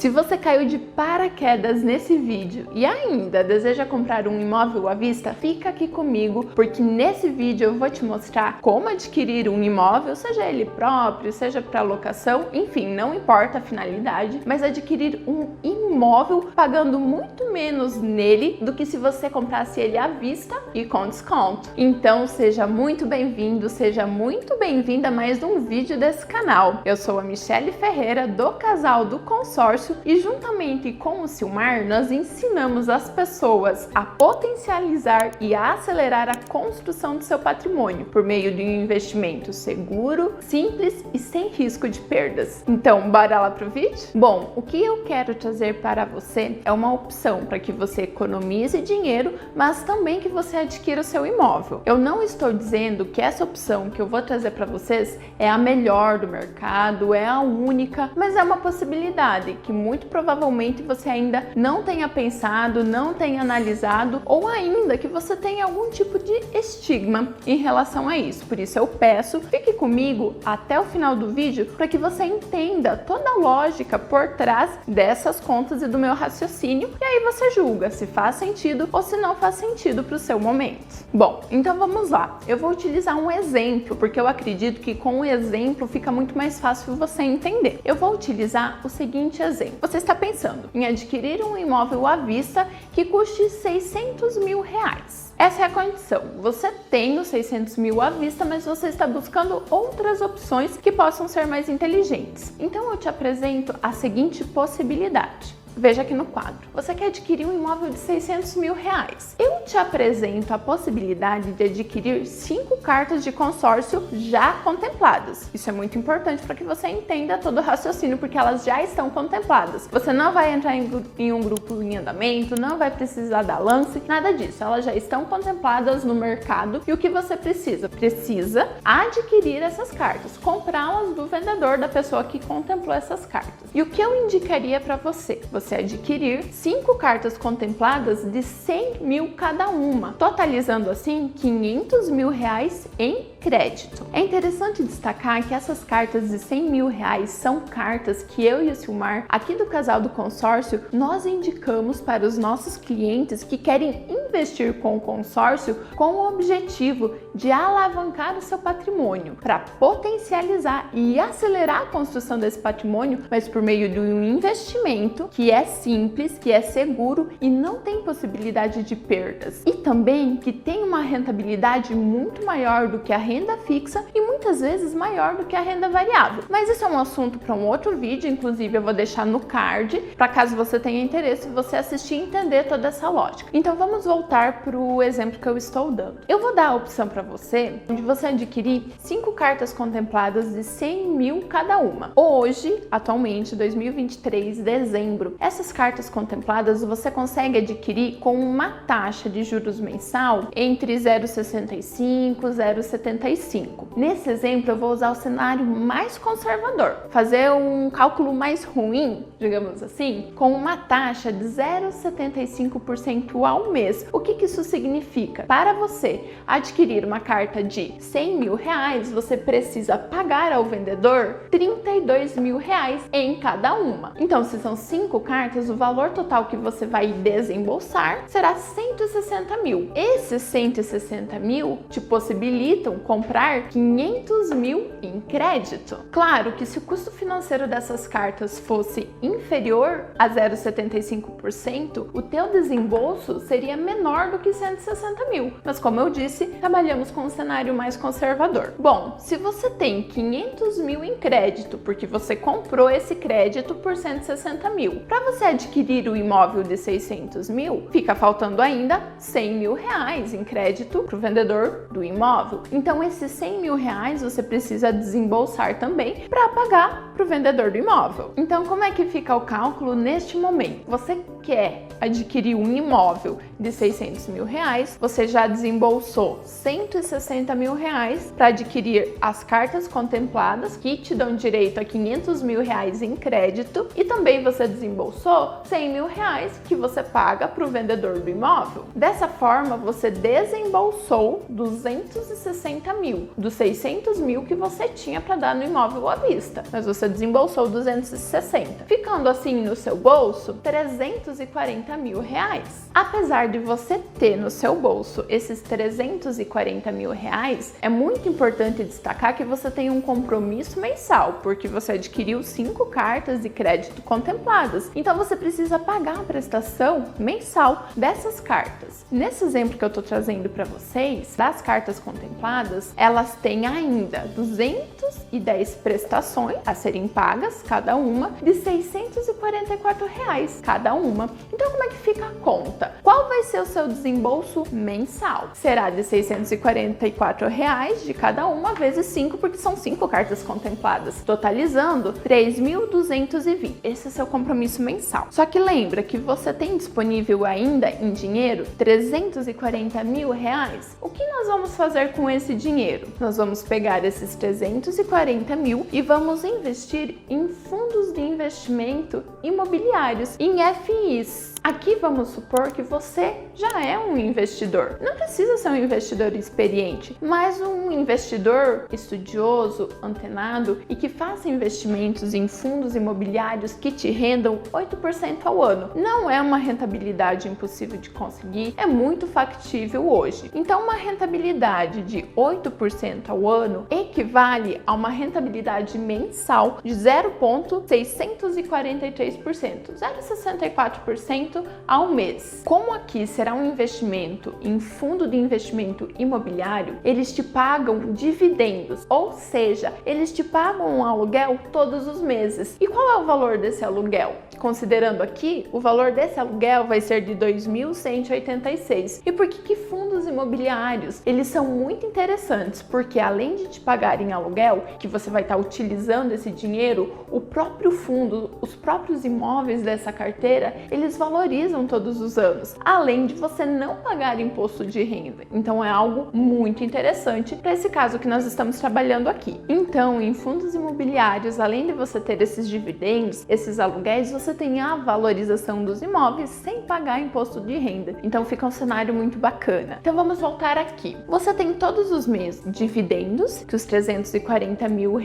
Se você caiu de paraquedas nesse vídeo e ainda deseja comprar um imóvel à vista, fica aqui comigo, porque nesse vídeo eu vou te mostrar como adquirir um imóvel, seja ele próprio, seja para locação, enfim, não importa a finalidade, mas adquirir um imóvel pagando muito menos nele do que se você comprasse ele à vista e com desconto. Então seja muito bem-vindo, seja muito bem-vinda a mais um vídeo desse canal. Eu sou a Michele Ferreira, do Casal do Consórcio, e juntamente com o Silmar nós ensinamos as pessoas a potencializar e a acelerar a construção do seu patrimônio por meio de um investimento seguro, simples e sem risco de perdas. Então, bora lá pro vídeo? Bom, o que eu quero trazer para você é uma opção para que você economize dinheiro, mas também que você adquira o seu imóvel. Eu não estou dizendo que essa opção que eu vou trazer para vocês é a melhor do mercado, é a única, mas é uma possibilidade que muito provavelmente você ainda não tenha pensado, não tenha analisado, ou ainda que você tenha algum tipo de estigma em relação a isso. Por isso eu peço, fique comigo até o final do vídeo para que você entenda toda a lógica por trás dessas contas e do meu raciocínio, e aí você julga se faz sentido ou se não faz sentido para o seu momento. Bom, então vamos lá. Eu vou utilizar um exemplo, porque eu acredito que com o exemplo fica muito mais fácil você entender. Eu vou utilizar o seguinte exemplo. Você está pensando em adquirir um imóvel à vista que custe 600 mil reais. Essa é a condição. Você tem os 600 mil à vista, mas você está buscando outras opções que possam ser mais inteligentes. Então eu te apresento a seguinte possibilidade. Veja aqui no quadro. Você quer adquirir um imóvel de 600 mil reais. Eu te apresento a possibilidade de adquirir 5 cartas de consórcio já contempladas. Isso é muito importante para que você entenda todo o raciocínio, porque elas já estão contempladas. Você não vai entrar em um grupo em andamento, não vai precisar dar lance, nada disso. Elas já estão contempladas no mercado e o que você precisa? Precisa adquirir essas cartas, comprá-las do vendedor, da pessoa que contemplou essas cartas. E o que eu indicaria para você? Você adquirir 5 cartas contempladas de 100 mil cada uma, totalizando assim 500 mil reais em crédito. É interessante destacar que essas cartas de 100 mil reais são cartas que eu e o Silmar, aqui do Casal do Consórcio, nós indicamos para os nossos clientes que querem investir com o consórcio com o objetivo de alavancar o seu patrimônio, para potencializar e acelerar a construção desse patrimônio, mas por meio de um investimento que é simples, que é seguro e não tem possibilidade de perdas. E também que tem uma rentabilidade muito maior do que a renda fixa e muitas vezes maior do que a renda variável. Mas isso é um assunto para um outro vídeo, inclusive eu vou deixar no card, para caso você tenha interesse, você assistir e entender toda essa lógica. Então vamos voltar para o exemplo que eu estou dando. Eu vou dar a opção para você de você adquirir 5 cartas contempladas de 100 mil cada uma. Hoje, atualmente, 2023, dezembro, essas cartas contempladas você consegue adquirir com uma taxa de juros mensal entre 0,65 e 0,75. Nesse exemplo, eu vou usar o cenário mais conservador, fazer um cálculo mais ruim, digamos assim, com uma taxa de 0,75% ao mês. O que isso significa? Para você adquirir uma carta de 100 mil reais, você precisa pagar ao vendedor 32 mil reais em cada uma. Então, se são 5 cartas, o valor total que você vai desembolsar será 160 mil. Esses 160 mil te possibilitam comprar 500 mil em crédito. Claro que se o custo financeiro dessas cartas fosse inferior a 0,75%, o teu desembolso seria menor do que 160 mil. Mas como eu disse, trabalhamos com um cenário mais conservador. Bom, se você tem 500 mil em crédito, porque você comprou esse crédito por 160 mil, para você adquirir o imóvel de 600 mil, fica faltando ainda 100 mil reais em crédito para o vendedor do imóvel. Então esses 100 mil reais você precisa desembolsar também para pagar para o vendedor do imóvel. Então como é que fica o cálculo neste momento? Você quer adquirir um imóvel de R$600 mil, você já desembolsou R$160 mil para adquirir as cartas contempladas, que te dão direito a R$500 mil em crédito, e também você desembolsou R$100 mil que você paga para o vendedor do imóvel. Dessa forma, você desembolsou R$260 mil dos R$600 mil que você tinha para dar no imóvel à vista, mas você desembolsou R$260, ficando assim no seu bolso R$340 mil. Apesar de você ter no seu bolso esses R$340 mil, é muito importante destacar que você tem um compromisso mensal, porque você adquiriu 5 cartas de crédito contempladas, então você precisa pagar a prestação mensal dessas cartas. Nesse exemplo que eu estou trazendo para vocês, das cartas contempladas, elas têm ainda 210 prestações a serem pagas, cada uma, de R$644 cada uma. Então como é que fica a conta? Qual vai ser o seu desembolso mensal? Será de R$644 de cada uma, vezes 5, porque são 5 cartas contempladas, totalizando R$3.220. Esse é seu compromisso mensal. Só que lembra que você tem disponível ainda em dinheiro R$340 mil. O que nós vamos fazer com esse dinheiro? Nós vamos pegar esses 340 mil e vamos investir em fundos de investimento imobiliários, em FIs. Aqui vamos supor que você já é um investidor. Não precisa ser um investidor experiente, mas um investidor estudioso, antenado e que faça investimentos em fundos imobiliários que te rendam 8% ao ano. Não é uma rentabilidade impossível de conseguir, é muito factível hoje. Então, uma rentabilidade de 8% ao ano equivale a uma rentabilidade mensal de 0,643%, 0,64% ao mês. Como aqui será um investimento em fundo de investimento imobiliário, eles te pagam dividendos, ou seja, eles te pagam um aluguel todos os meses. E qual é o valor desse aluguel? Considerando aqui, o valor desse aluguel vai ser de R$ 2.186. E por que fundos imobiliários? Eles são muito interessantes, porque além de te pagarem aluguel, que você vai estar utilizando esse dinheiro, o próprio fundo, os próprios imóveis dessa carteira, eles valorizam todos os anos, além de você não pagar imposto de renda. Então é algo muito interessante para esse caso que nós estamos trabalhando aqui. Então, em fundos imobiliários, além de você ter esses dividendos, esses aluguéis, você tem a valorização dos imóveis sem pagar imposto de renda. Então fica um cenário muito bacana. Então vamos voltar aqui. Você tem todos os meses dividendos que os R$340 mil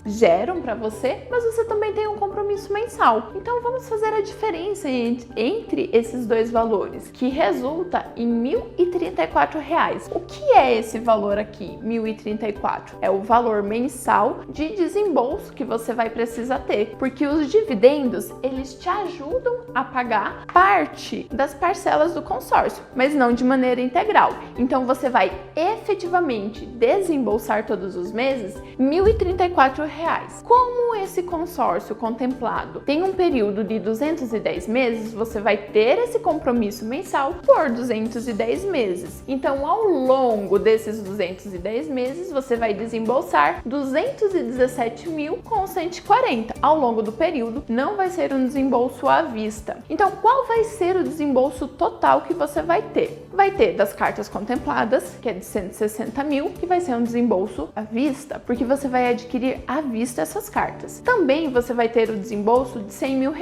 geram para você, mas você também tem um compromisso mensal. Então vamos fazer a diferença entre esses dois valores, que resulta em R$1.034. O que é esse valor aqui, R$1.034? É o valor mensal de desembolso que você vai precisar ter, porque os dividendos, eles te ajudam a pagar parte das parcelas do consórcio, mas não de maneira integral. Então você vai efetivamente desembolsar todos os meses R$1.034. Como esse consórcio contemplado tem um período de 210 meses, você vai ter esse compromisso mensal por 210 meses. Então, ao longo desses 210 meses, você vai desembolsar R$217.140. Ao longo do período, não vai ser um desembolso à vista. Então, qual vai ser o desembolso total que você vai ter? Vai ter das cartas contempladas, que é de 160 mil, que vai ser um desembolso à vista, porque você vai adquirir à vista essas cartas. Também você vai ter o desembolso de R$100 mil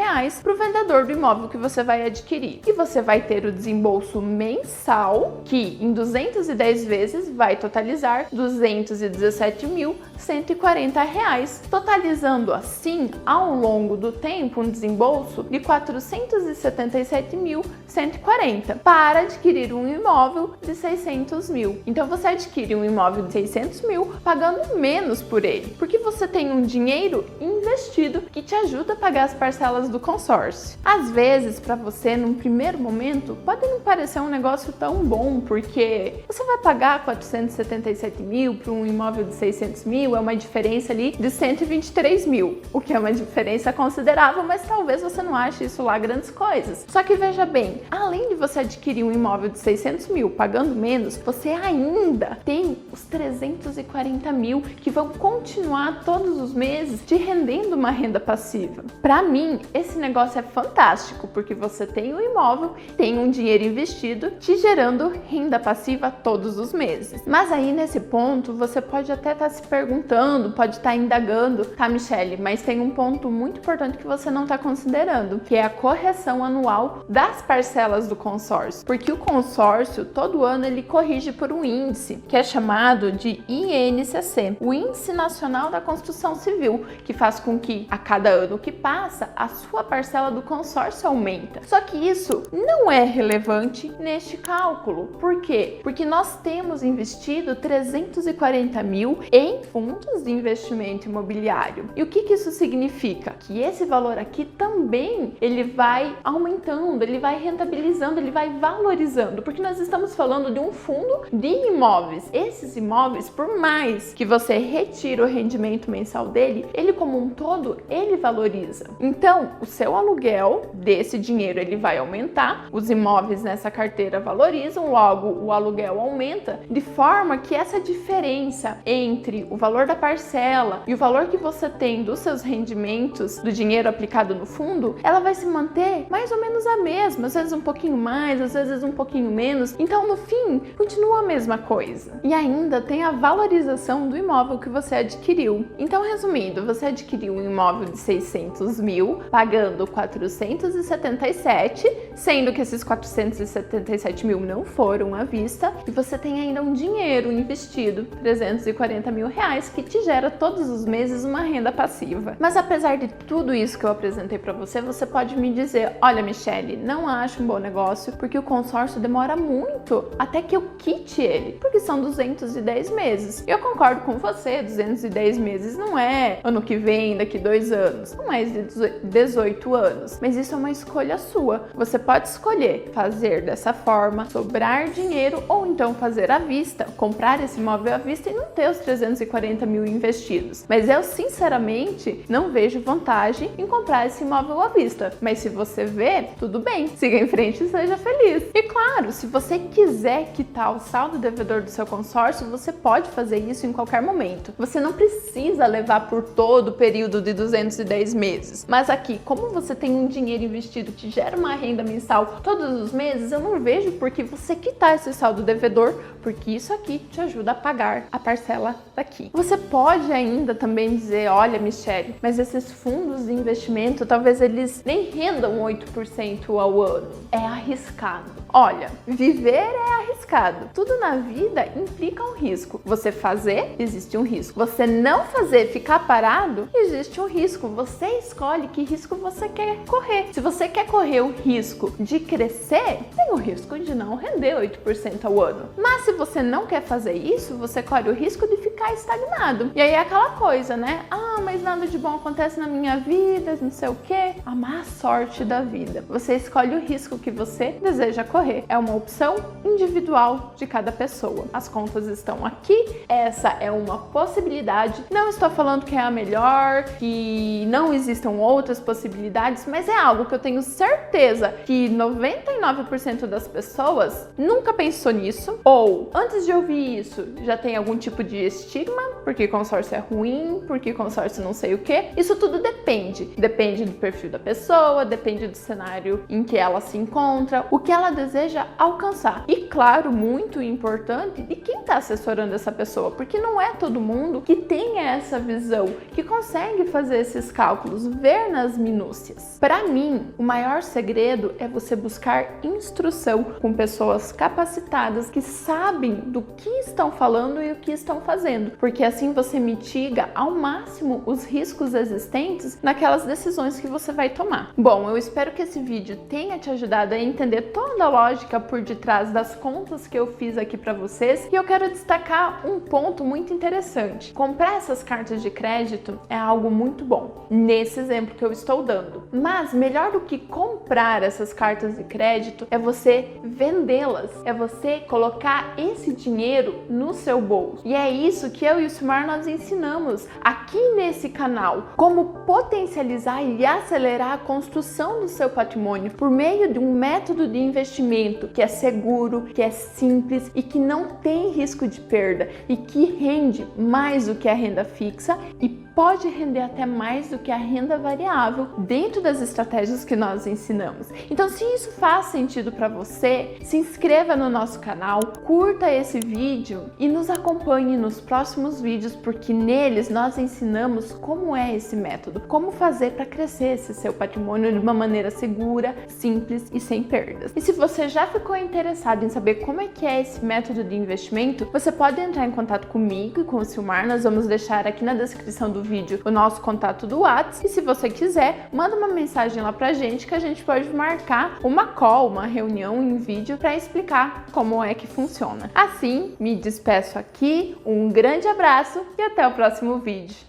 para o vendedor do imóvel que você vai adquirir. E você vai ter o desembolso mensal, que em 210 vezes vai totalizar R$217.140, totalizando assim, ao longo do tempo, um desembolso de R$477.140 para adquirir um imóvel de 600 mil. Então você adquire um imóvel de 600 mil pagando menos por ele, porque você tem um dinheiro investido que te ajuda a pagar as parcelas do consórcio. Às vezes, para você, num primeiro momento, pode não parecer um negócio tão bom, porque você vai pagar 477 mil para um imóvel de 600 mil, mil, é uma diferença ali de 123 mil, o que é uma diferença considerável, mas talvez você não ache isso lá grandes coisas. Só que veja bem, além de você adquirir um imóvel de 600 mil pagando menos, você ainda tem os 340 mil que vão continuar todos os meses te rendendo uma renda passiva. Para mim, esse negócio é fantástico, porque você tem um imóvel, tem um dinheiro investido, te gerando renda passiva todos os meses. Mas aí nesse ponto, você pode até estar se perguntando, pode estar indagando, tá, Michele, mas tem um ponto muito importante que você não está considerando, que é a correção anual das parcelas do consórcio. Porque o consórcio, todo ano, ele corrige por um índice, que é chamado de INCC, o Índice Nacional da Construção Civil, que faz com que a cada ano que passa, a sua parcela do consórcio aumenta. Só que isso não é relevante neste cálculo. Por quê? Porque nós temos investido 340 mil em fundos de investimento imobiliário. E o que isso significa? Que esse valor aqui também ele vai aumentando, ele vai rentabilizando, ele vai valorizando, porque nós estamos falando de um fundo de imóveis. Esses imóveis, por mais que você retire o rendimento mensal dele, ele como um todo, ele valoriza. Então, o seu aluguel desse dinheiro, ele vai aumentar, os imóveis nessa carteira valorizam, logo o aluguel aumenta, de forma que essa diferença entre o valor da parcela e o valor que você tem dos seus rendimentos, do dinheiro aplicado no fundo, ela vai se manter mais ou menos a mesma, às vezes um pouquinho mais, às vezes um pouquinho menos. Então, no fim, continua a mesma coisa. E ainda tem a valorização do imóvel que você adquiriu. Então, resumindo, você adquiriu um imóvel de 600 mil, pagando 477, sendo que esses 477 mil não foram à vista, e você tem ainda um dinheiro investido, 340 mil reais, que te gera todos os meses uma renda passiva. Mas apesar de tudo isso que eu apresentei para você, você pode me dizer, olha, Michele, não acho um bom negócio, porque o consórcio demora muito até que eu quite ele, porque são 210 meses. Eu concordo com você, 210 meses não é ano que vem, daqui 2 anos, são mais de 18 anos, mas isso é uma escolha sua. Você pode escolher fazer dessa forma, sobrar dinheiro, ou então fazer à vista, comprar esse imóvel à vista e não ter os 340 mil investidos. Mas eu, sinceramente, não vejo vantagem em comprar esse imóvel à vista. Mas se você vê, tudo bem, siga em frente e seja feliz. E claro, se você quiser quitar o saldo devedor do seu consórcio, você pode fazer isso em qualquer momento. Você não precisa levar por todo o período de 210 meses. Mas aqui, como você tem um dinheiro investido que gera uma renda mensal todos os meses, eu não vejo por que você quitar esse saldo devedor, porque isso aqui te ajuda a pagar a parcela daqui. Você pode ainda também dizer, olha, Michele, mas esses fundos de investimento, talvez eles nem rendam 8% ao ano. É arriscado. Olha, viver é arriscado. Tudo na vida implica um risco. Você fazer, existe um risco. Você não fazer, ficar parado, existe um risco. Você escolhe que risco você quer correr. Se você quer correr o risco de crescer, tem o risco de não render 8% ao ano. Mas se você não quer fazer isso, você corre o risco de ficar estagnado. E aí é aquela coisa, né? Ah, mas nada de bom acontece na minha vida, não sei o quê. A má sorte da vida. Você escolhe o risco que você deseja correr. É uma opção individual de cada pessoa. As contas estão aqui, essa é uma possibilidade. Não estou falando que é a melhor, que não existam outras possibilidades, mas é algo que eu tenho certeza que 99% das pessoas nunca pensou nisso, ou antes de ouvir isso já tem algum tipo de estigma, porque consórcio é ruim, porque consórcio não sei o que. Isso tudo depende. Depende do perfil da pessoa, depende do cenário em que ela se encontra, o que ela deseja alcançar. E claro, muito importante, de quem está assessorando essa pessoa, porque não é todo mundo que tem essa visão, que consegue fazer esses cálculos, ver nas minúcias. Para mim, o maior segredo é você buscar instrução com pessoas capacitadas que sabem do que estão falando e o que estão fazendo, porque assim você mitiga ao máximo os riscos existentes naquelas decisões que você vai tomar. Bom, eu espero que esse vídeo tenha te ajudado a entender toda a lógica por detrás das contas que eu fiz aqui para vocês, e eu quero destacar um ponto muito interessante. Comprar essas cartas de crédito é algo muito bom, nesse exemplo que eu estou dando. Mas melhor do que comprar essas cartas de crédito é você vendê-las, é você colocar esse dinheiro no seu bolso. E é isso que eu e o Silmar nós ensinamos aqui nesse canal como potencializar e acelerar a construção do seu patrimônio por meio de um método de investimento que é seguro, que é simples e que não tem risco de perda e que rende mais do que a renda fixa e pode render até mais do que a renda variável dentro das estratégias que nós ensinamos. Então, se isso faz sentido para você, se inscreva no nosso canal, curta esse vídeo e nos acompanhe nos próximos vídeos, porque neles nós ensinamos como é esse método, como fazer para crescer esse seu patrimônio de uma maneira segura, simples e sem perdas. E se você já ficou interessado em saber como é que é esse método de investimento, você pode entrar em contato comigo e com o Silmar. Nós vamos deixar aqui na descrição do vídeo o nosso contato do WhatsApp, e se você quiser, manda uma mensagem lá pra gente que a gente pode marcar uma call, uma reunião em vídeo para explicar como é que funciona. Assim, me despeço aqui, um grande abraço e até o próximo vídeo.